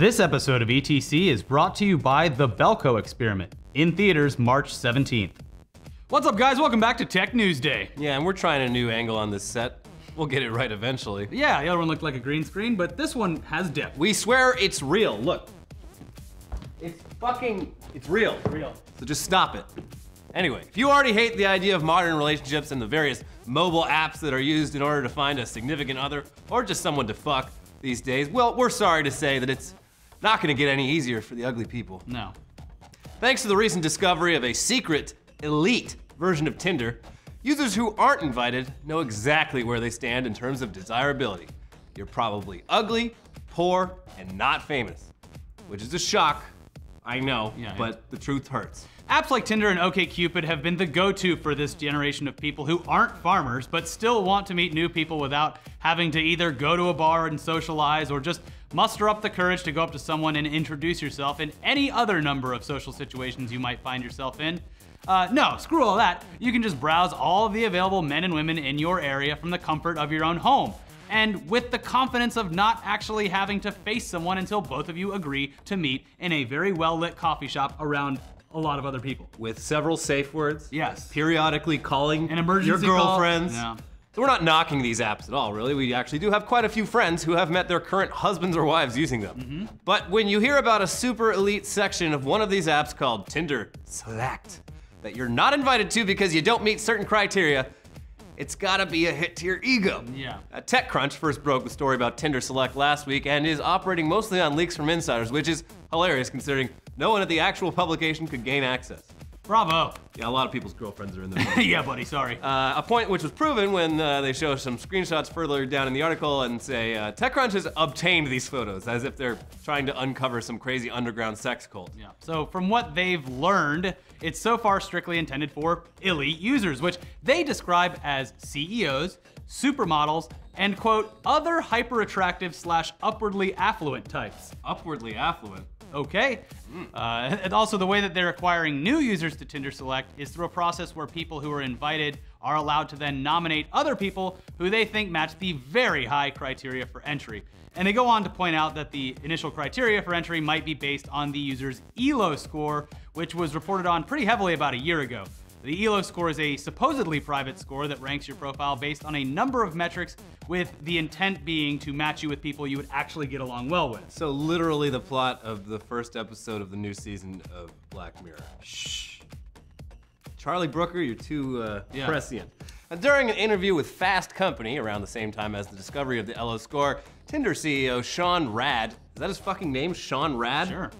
This episode of ETC is brought to you by The Belko Experiment, in theaters March 17th. What's up, guys? Welcome back to TechNewsDay. Yeah, and we're trying a new angle on this set. We'll get it right eventually. Yeah, the other one looked like a green screen, but this one has depth. We swear it's real. Look. It's real. It's real. So just stop it. Anyway, if you already hate the idea of modern relationships and the various mobile apps that are used in order to find a significant other or just someone to fuck these days, well, we're sorry to say that it's not gonna get any easier for the ugly people. No. Thanks to the recent discovery of a secret, elite version of Tinder, users who aren't invited know exactly where they stand in terms of desirability. You're probably ugly, poor, and not famous. Which is a shock, I know, but the truth hurts. Apps like Tinder and OkCupid have been the go-to for this generation of people who aren't farmers, but still want to meet new people without having to either go to a bar and socialize or just muster up the courage to go up to someone and introduce yourself in any other number of social situations you might find yourself in. No, screw all that. You can just browse all of the available men and women in your area from the comfort of your own home, and with the confidence of not actually having to face someone until both of you agree to meet in a very well-lit coffee shop around a lot of other people. With several safe words. Yes. Periodically calling An emergency your call. girlfriends. Yeah. So we're not knocking these apps at all, really. We actually do have quite a few friends who have met their current husbands or wives using them. But when you hear about a super elite section of one of these apps called Tinder Select that you're not invited to because you don't meet certain criteria, it's gotta be a hit to your ego. Yeah. TechCrunch first broke the story about Tinder Select last week and is operating mostly on leaks from insiders, which is hilarious considering no one at the actual publication could gain access. Bravo. Yeah, a lot of people's girlfriends are in there. Yeah, buddy, sorry. A point which was proven when they show some screenshots further down in the article and say, TechCrunch has obtained these photos, as if they're trying to uncover some crazy underground sex cult. Yeah. So from what they've learned, it's so far strictly intended for elite users, which they describe as CEOs, supermodels, and quote, other hyper-attractive / upwardly affluent types. Upwardly affluent? Okay. And also the way that they're acquiring new users to Tinder Select is through a process where people who are invited are allowed to then nominate other people who they think match the very high criteria for entry. And they go on to point out that the initial criteria for entry might be based on the user's ELO score, which was reported on pretty heavily about a year ago. The ELO score is a supposedly private score that ranks your profile based on a number of metrics, with the intent being to match you with people you would actually get along well with. So literally the plot of the first episode of the new season of Black Mirror. Shh. Charlie Brooker, you're too prescient. During an interview with Fast Company around the same time as the discovery of the ELO score, Tinder CEO Sean Rad, is that his fucking name, Sean Rad? Sure.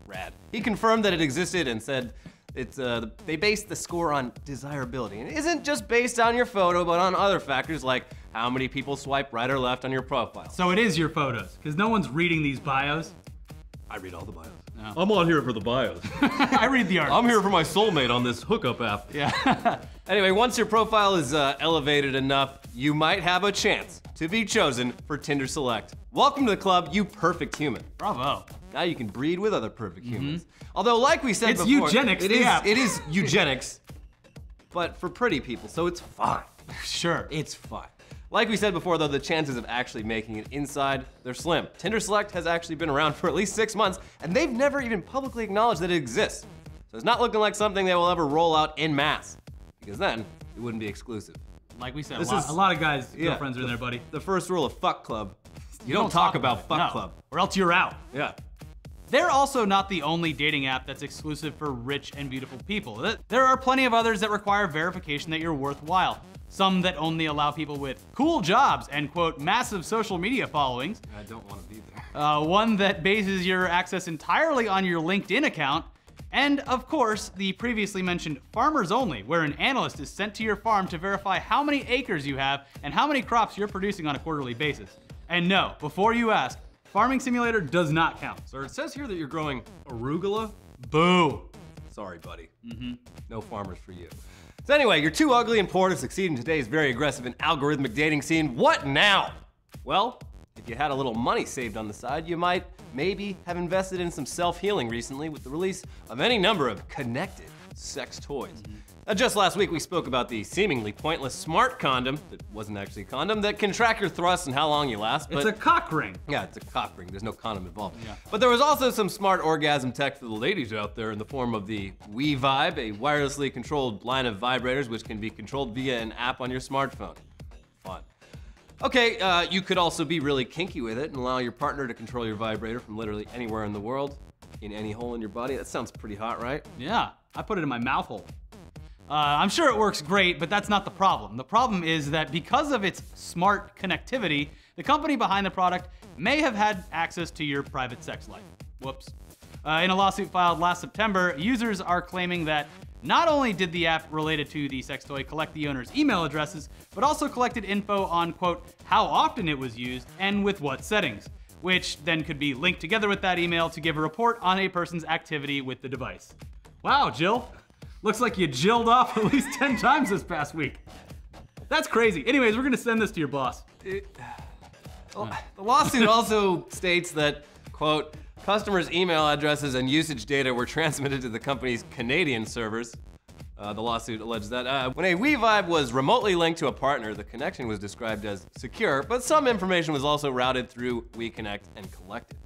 Rad. He confirmed that it existed and said it's they based the score on desirability. And it isn't just based on your photo, but on other factors like how many people swipe right or left on your profile. So it is your photos, because no one's reading these bios. I read all the bios. No. I'm on here for the bios. I read the articles. I'm here for my soulmate on this hookup app. Yeah. Anyway, once your profile is elevated enough, you might have a chance to be chosen for Tinder Select. Welcome to the club, you perfect human. Bravo. Now you can breed with other perfect humans. Although, like we said It's before, eugenics, it the app. is eugenics, but for pretty people, so it's fine. Sure. It's fine. Like we said before, though, the chances of actually making it inside, they're slim. Tinder Select has actually been around for at least 6 months, and they've never even publicly acknowledged that it exists. So it's not looking like something they will ever roll out en masse, because then it wouldn't be exclusive. Like we said, This a is- lot of guys' Yeah, girlfriends are in there, buddy. The first rule of Fuck Club, you don't talk about Fuck No, Club. or else you're out. Yeah. They're also not the only dating app that's exclusive for rich and beautiful people. There are plenty of others that require verification that you're worthwhile. Some that only allow people with cool jobs and quote, massive social media followings. I don't want to be there. One that bases your access entirely on your LinkedIn account. And of course, the previously mentioned Farmers Only, where an analyst is sent to your farm to verify how many acres you have and how many crops you're producing on a quarterly basis. And no, before you ask, Farming Simulator does not count. So it says here that you're growing arugula? Boo. Sorry, buddy. No farmers for you. So anyway, you're too ugly and poor to succeed in today's very aggressive and algorithmic dating scene. What now? Well, if you had a little money saved on the side, you might maybe have invested in some self-healing recently with the release of any number of connected sex toys. Just last week, we spoke about the seemingly pointless smart condom that wasn't actually a condom that can track your thrusts and how long you last. It's a cock ring. Yeah, it's a cock ring. There's no condom involved. Yeah. But there was also some smart orgasm tech for the ladies out there in the form of the Vibe, a wirelessly controlled line of vibrators which can be controlled via an app on your smartphone. Fun. Okay, you could also be really kinky with it and allow your partner to control your vibrator from literally anywhere in the world, in any hole in your body. That sounds pretty hot, right? Yeah, I put it in my mouth hole. I'm sure it works great, but that's not the problem. The problem is that because of its smart connectivity, the company behind the product may have had access to your private sex life. Whoops. In a lawsuit filed last September, users are claiming that not only did the app related to the sex toy collect the owner's email addresses, but also collected info on, quote, how often it was used and with what settings, which then could be linked together with that email to give a report on a person's activity with the device. Wow, Jill. Looks like you jilled off at least 10 times this past week. That's crazy. Anyways, we're gonna send this to your boss. The lawsuit also states that, quote, customers' email addresses and usage data were transmitted to the company's Canadian servers. The lawsuit alleges that when a Vibe was remotely linked to a partner, the connection was described as secure, but some information was also routed through WeConnect and collected.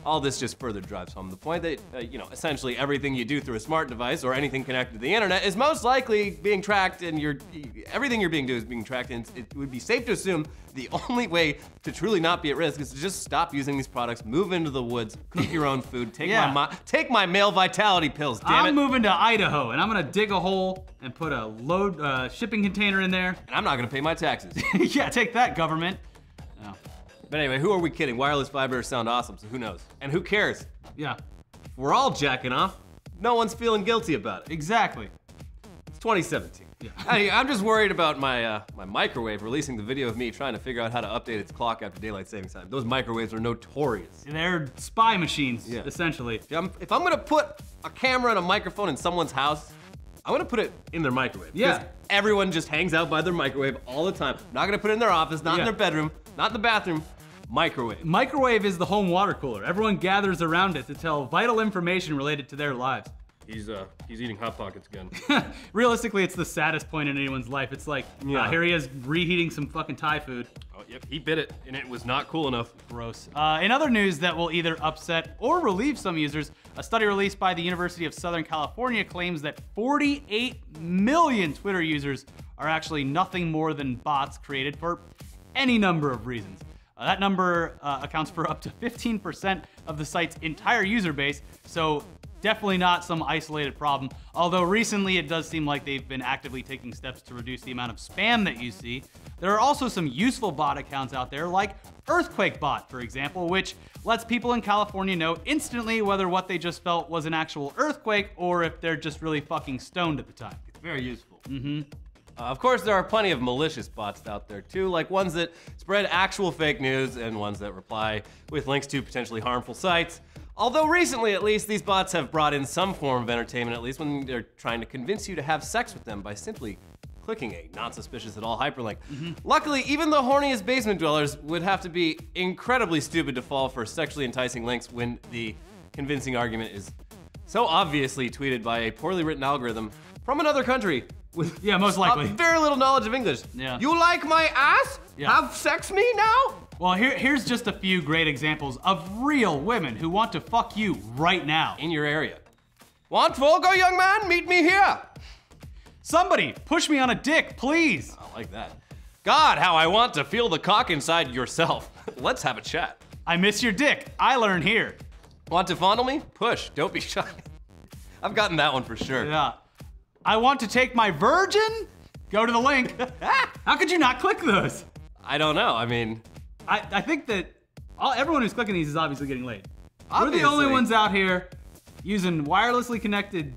All this just further drives home the point that, essentially everything you do through a smart device or anything connected to the internet is most likely being tracked, and everything you're being doing is being tracked, and it would be safe to assume the only way to truly not be at risk is to just stop using these products, move into the woods, cook your own food, take my male vitality pills, damn it. I'm moving to Idaho, and I'm gonna dig a hole and put a shipping container in there. And I'm not gonna pay my taxes. Yeah, take that, government. No. But anyway, who are we kidding? Wireless vibrators sound awesome, so who knows? And who cares? Yeah. If we're all jacking off, no one's feeling guilty about it. Exactly. It's 2017. Yeah. I'm just worried about my microwave releasing the video of me trying to figure out how to update its clock after daylight savings time. Those microwaves are notorious. They're spy machines, essentially. If I'm gonna put a camera and a microphone in someone's house, I'm gonna put it in their microwave. Yeah. Everyone just hangs out by their microwave all the time. Not gonna put it in their office, not in their bedroom, not in the bathroom. Microwave. Microwave is the home water cooler. Everyone gathers around it to tell vital information related to their lives. He's eating Hot Pockets again. Realistically, it's the saddest point in anyone's life. It's like, here he is reheating some fucking Thai food. Oh, yep, he bit it, and it was not cool enough. Gross. In other news that will either upset or relieve some users, a study released by the University of Southern California claims that 48 million Twitter users are actually nothing more than bots created for any number of reasons. That number accounts for up to 15% of the site's entire user base, so definitely not some isolated problem. Although recently it does seem like they've been actively taking steps to reduce the amount of spam that you see. There are also some useful bot accounts out there, like Earthquake Bot, for example, which lets people in California know instantly whether what they just felt was an actual earthquake or if they're just really fucking stoned at the time. It's very useful. Of course, there are plenty of malicious bots out there too, like ones that spread actual fake news and ones that reply with links to potentially harmful sites. Although recently, at least, these bots have brought in some form of entertainment, at least when they're trying to convince you to have sex with them by simply clicking a non-suspicious at all hyperlink. Luckily, even the horniest basement dwellers would have to be incredibly stupid to fall for sexually enticing links when the convincing argument is so obviously tweeted by a poorly written algorithm from another country with most likely very little knowledge of English. You like my ass? Have sex me now? Well, here's just a few great examples of real women who want to fuck you right now. In your area. Want Volgo, young man? Meet me here. Somebody, push me on a dick, please. I like that. God, how I want to feel the cock inside yourself. Let's have a chat. I miss your dick. I learn here. Want to fondle me? Push, don't be shy. I've gotten that one for sure. Yeah. I want to take my virgin? Go to the link. How could you not click those? I don't know, I mean. I think that everyone who's clicking these is obviously getting laid. Obviously. We're the only ones out here using wirelessly connected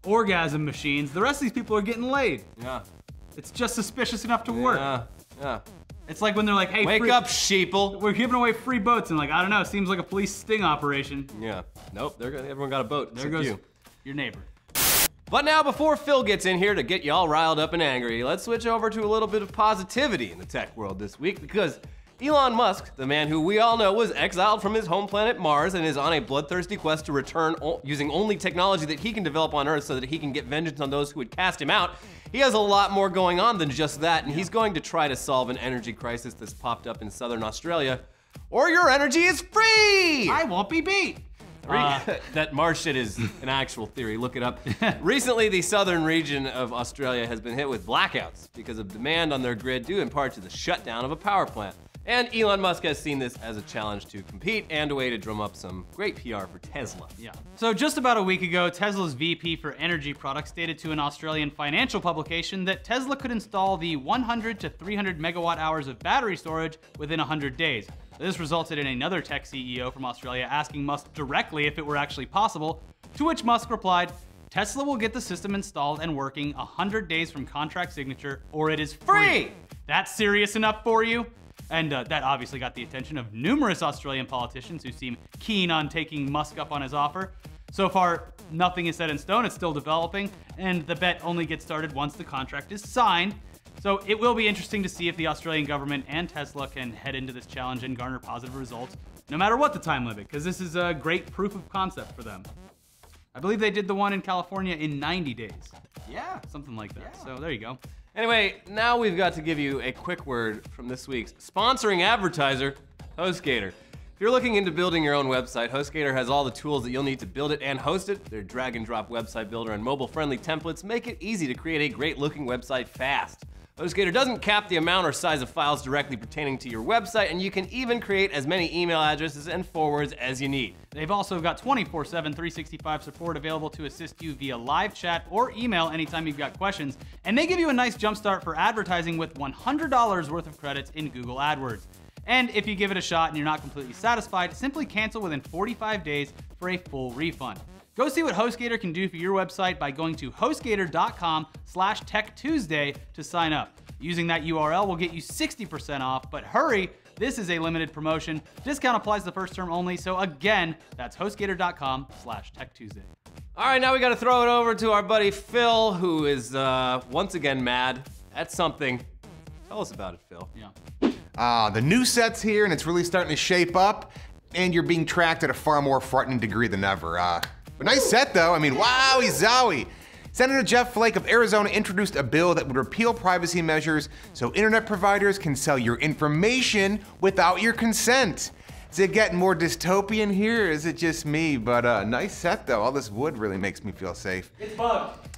orgasm machines. The rest of these people are getting laid. Yeah. It's just suspicious enough to work. Yeah. It's like when they're like, hey, wake up, sheeple. We're giving away free boats, and like, I don't know, it seems like a police sting operation. Yeah. Nope, everyone got a boat. There goes your neighbor. But now, before Phil gets in here to get you all riled up and angry, let's switch over to a little bit of positivity in the tech world this week, because Elon Musk, the man who we all know was exiled from his home planet Mars and is on a bloodthirsty quest to return using only technology that he can develop on Earth so that he can get vengeance on those who would cast him out. He has a lot more going on than just that, and he's going to try to solve an energy crisis that's popped up in southern Australia. Or your energy is free! I won't be beat. That Mars shit is an actual theory, look it up. Recently, the southern region of Australia has been hit with blackouts because of demand on their grid due in part to the shutdown of a power plant. And Elon Musk has seen this as a challenge to compete and a way to drum up some great PR for Tesla. Yeah. So just about a week ago, Tesla's VP for energy products stated to an Australian financial publication that Tesla could install the 100 to 300 megawatt hours of battery storage within 100 days. This resulted in another tech CEO from Australia asking Musk directly if it were actually possible, to which Musk replied, "Tesla will get the system installed and working 100 days from contract signature, or it is free." That's serious enough for you? And that obviously got the attention of numerous Australian politicians who seem keen on taking Musk up on his offer. So far, nothing is set in stone, it's still developing, and the bet only gets started once the contract is signed. So it will be interesting to see if the Australian government and Tesla can head into this challenge and garner positive results, no matter what the time limit, because this is a great proof of concept for them. I believe they did the one in California in 90 days. Yeah. Something like that. Yeah. So there you go. Anyway, now we've got to give you a quick word from this week's sponsoring advertiser, HostGator. If you're looking into building your own website, HostGator has all the tools that you'll need to build it and host it. Their drag and drop website builder and mobile-friendly templates make it easy to create a great-looking website fast. HostGator doesn't cap the amount or size of files directly pertaining to your website, and you can even create as many email addresses and forwards as you need. They've also got 24/7, 365 support available to assist you via live chat or email anytime you've got questions, and they give you a nice jumpstart for advertising with $100 worth of credits in Google AdWords. And if you give it a shot and you're not completely satisfied, simply cancel within 45 days for a full refund. Go see what HostGator can do for your website by going to hostgator.com/TechTuesday to sign up. Using that URL will get you 60% off, but hurry, this is a limited promotion. Discount applies the first term only, so again, that's hostgator.com/TechTuesday. All right, now we gotta throw it over to our buddy Phil, who is once again mad at something. Tell us about it, Phil. Yeah. The new set's here and it's really starting to shape up, and you're being tracked at a far more frightening degree than ever. But nice set though, I mean, wowie zowie. Senator Jeff Flake of Arizona introduced a bill that would repeal privacy measures so internet providers can sell your information without your consent. Is it getting more dystopian here, or is it just me? But nice set though, all this wood really makes me feel safe. It's bugged.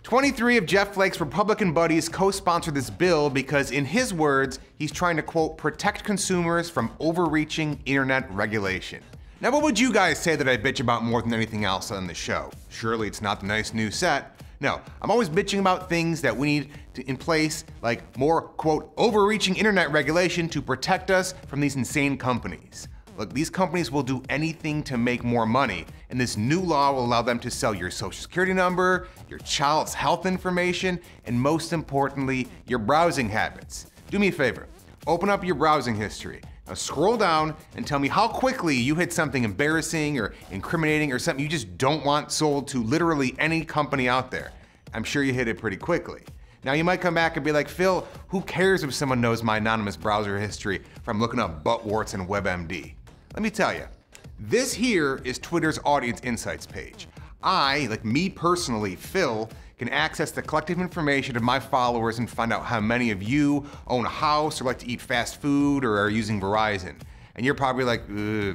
23 of Jeff Flake's Republican buddies co-sponsored this bill because, in his words, he's trying to, quote, protect consumers from overreaching internet regulation. Now, what would you guys say that I bitch about more than anything else on the show? Surely it's not the nice new set. No, I'm always bitching about things that we need in place, like more, quote, overreaching internet regulation to protect us from these insane companies. Look, these companies will do anything to make more money, and this new law will allow them to sell your social security number, your child's health information, and most importantly, your browsing habits. Do me a favor, open up your browsing history. Now scroll down and tell me how quickly you hit something embarrassing or incriminating or something you just don't want sold to literally any company out there. I'm sure you hit it pretty quickly. Now you might come back and be like, Phil, who cares if someone knows my anonymous browser history from looking up butt warts and WebMD? Let me tell you, this here is Twitter's Audience Insights page. I, like me personally, Phil, can access the collective information of my followers and find out how many of you own a house or like to eat fast food or are using Verizon. And you're probably like,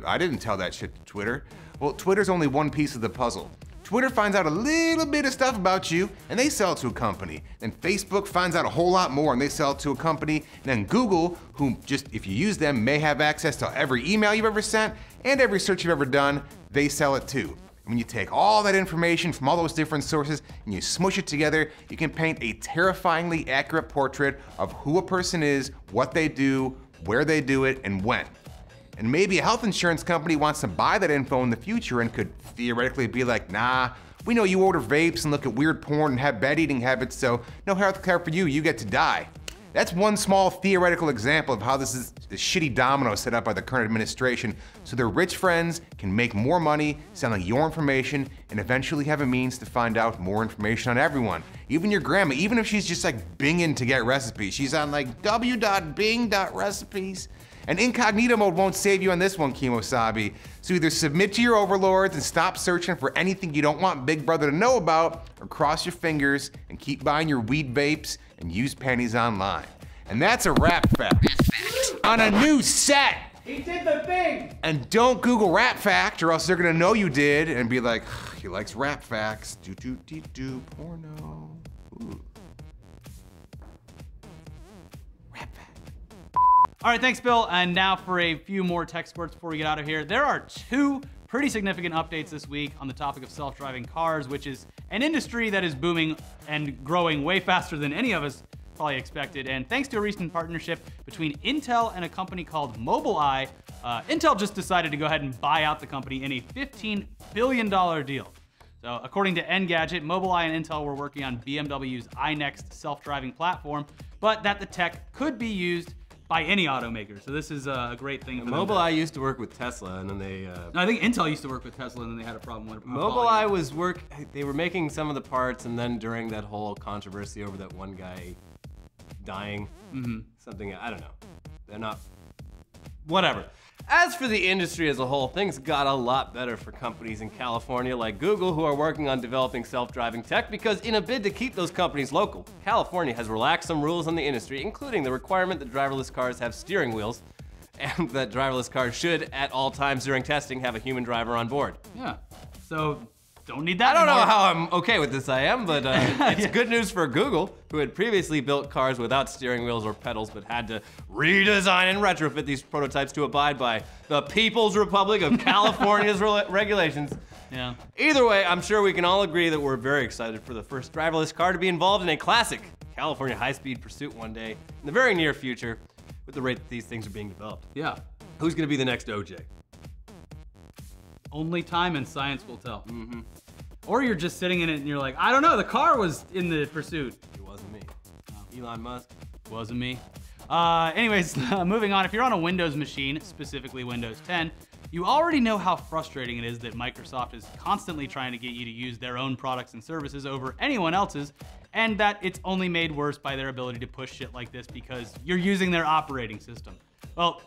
I didn't tell that shit to Twitter. Well, Twitter's only one piece of the puzzle. Twitter finds out a little bit of stuff about you and they sell it to a company. Then Facebook finds out a whole lot more and they sell it to a company. And then Google, who just, if you use them, may have access to every email you've ever sent and every search you've ever done, they sell it too. And when you take all that information from all those different sources and you smush it together, you can paint a terrifyingly accurate portrait of who a person is, what they do, where they do it, and when. And maybe a health insurance company wants to buy that info in the future and could theoretically be like, nah, we know you order vapes and look at weird porn and have bad eating habits, so no health care for you, you get to die. That's one small theoretical example of how this is the shitty domino set up by the current administration so their rich friends can make more money selling your information and eventually have a means to find out more information on everyone. Even your grandma, even if she's just like binging to get recipes. She's on like w.bing.recipes. And incognito mode won't save you on this one, Kimosabi. So either submit to your overlords and stop searching for anything you don't want Big Brother to know about, or cross your fingers and keep buying your weed vapes and used panties online. And that's a Rap Fact. On a new set! He did the thing! And don't Google Rap Fact or else they're gonna know you did and be like, he likes Rap Facts. Do porno. Ooh. Rap Fact. All right, thanks, Bill. And now for a few more tech squirts before we get out of here. There are two pretty significant updates this week on the topic of self-driving cars, which is an industry that is booming and growing way faster than any of us probably expected. And thanks to a recent partnership between Intel and a company called Mobileye, Intel just decided to go ahead and buy out the company in a $15 billion deal. So according to Engadget, Mobileye and Intel were working on BMW's iNext self-driving platform, but that the tech could be used by any automaker. So this is a great thing for them. Mobileye used to work with Tesla, and then they... No, I think Intel used to work with Tesla, and then they had a problem with Mobileye was they were making some of the parts, and then during that whole controversy over that one guy dying, something, I don't know. They're not... Whatever. As for the industry as a whole, things got a lot better for companies in California like Google, who are working on developing self-driving tech, because in a bid to keep those companies local, California has relaxed some rules on the industry, including the requirement that driverless cars have steering wheels, and that driverless cars should, at all times during testing, have a human driver on board. Yeah, so don't need that I don't know anymore. how I'm okay with this, I am, but it's good news for Google, who had previously built cars without steering wheels or pedals, but had to redesign and retrofit these prototypes to abide by the People's Republic of California's regulations. Yeah. Either way, I'm sure we can all agree that we're very excited for the first driverless car to be involved in a classic California high-speed pursuit one day in the very near future, with the rate that these things are being developed. Yeah. Who's gonna be the next OJ? Only time and science will tell. Or you're just sitting in it and you're like, I don't know, the car was in the pursuit. It wasn't me. Elon Musk. Wasn't me. Anyways, moving on. If you're on a Windows machine, specifically Windows 10, you already know how frustrating it is that Microsoft is constantly trying to get you to use their own products and services over anyone else's, and that it's only made worse by their ability to push shit like this because you're using their operating system. Well,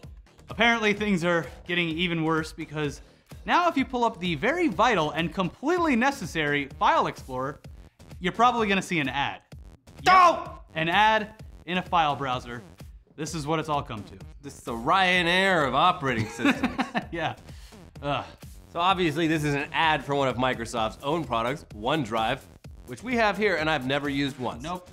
apparently things are getting even worse because now if you pull up the very vital and completely necessary File Explorer, you're probably gonna see an ad. Oh! An ad in a file browser. This is what it's all come to. This is the Ryanair of operating systems. Yeah. Ugh. So obviously this is an ad for one of Microsoft's own products, OneDrive, which we have here and I've never used once. Nope.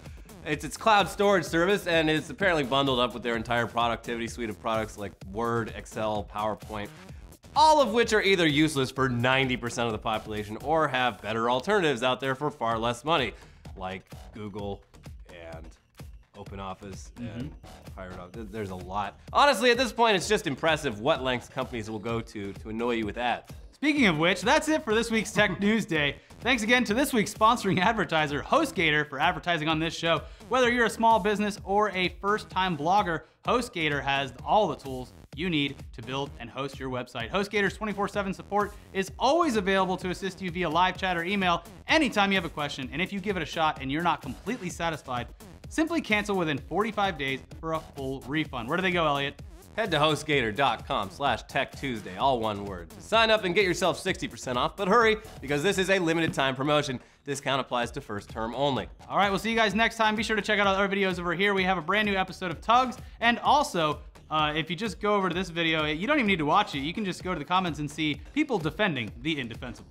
It's its cloud storage service and it's apparently bundled up with their entire productivity suite of products like Word, Excel, PowerPoint, all of which are either useless for 90% of the population or have better alternatives out there for far less money, like Google and OpenOffice and Firefox. There's a lot. Honestly, at this point, it's just impressive what lengths companies will go to annoy you with ads. Speaking of which, that's it for this week's Tech News Day. Thanks again to this week's sponsoring advertiser, HostGator, for advertising on this show. Whether you're a small business or a first-time blogger, HostGator has all the tools you need to build and host your website. HostGator's 24/7 support is always available to assist you via live chat or email anytime you have a question. And if you give it a shot and you're not completely satisfied, simply cancel within 45 days for a full refund. Where do they go, Elliot? Head to HostGator.com/TechTuesday, all one word, to sign up and get yourself 60% off, but hurry, because this is a limited time promotion. Discount applies to first term only. All right, we'll see you guys next time. Be sure to check out our other videos over here. We have a brand new episode of Tugs, and also, if you just go over to this video, you don't even need to watch it. You can just go to the comments and see people defending the indefensible.